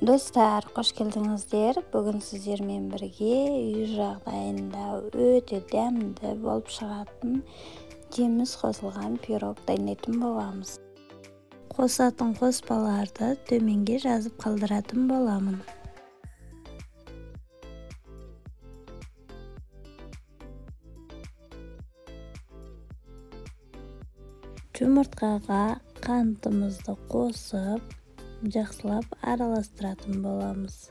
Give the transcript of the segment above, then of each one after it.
Достар, қош келдіңіздер. Бүгін сіздермен бірге үй жағдайында өте дәмді болып шығатын жеміс қосылған пирог дайындайтын боламыз. Қосатын қоспаларды төменге жазып қалдыратын боламын. Жұмыртқаға қантымызды қосып, жақсылап араластыратын боламыз.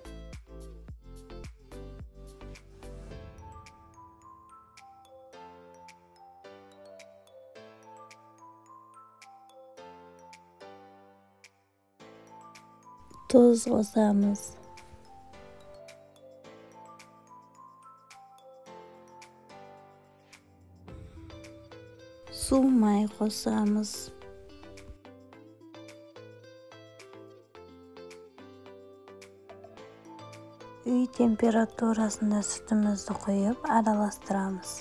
Тұз қосамыз. Су май қосамыз. Үй температурасында сүтімізді құйып араластырамыз.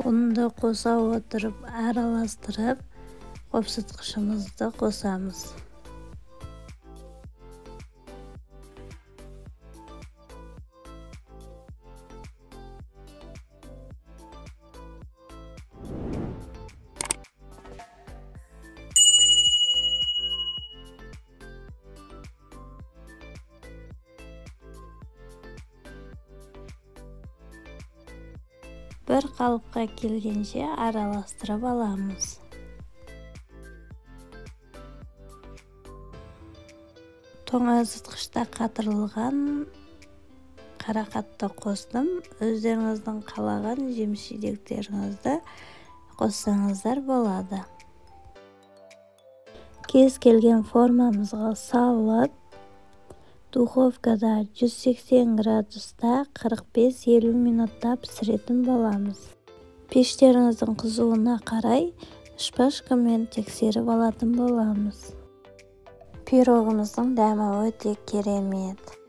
Ұнды қоса отырып араластырып, қопсытқышымызды қосамыз. Бір қалыпқа келгенше араластырып аламыз. Тоңазытқышта қатырылған қарақатты қостым. Өздеріңіздің қалаған жеміс-жидектеріңізді қоссаңыздар болады. Кез келген формамызға салып, духовкада 180 градуста 45-50 минутта пісіретін боламыз. Пештеріңіздің қызуына қарай шпажкамен тексеріп алатын боламыз. Пирогымыздың дәмі өте керемет.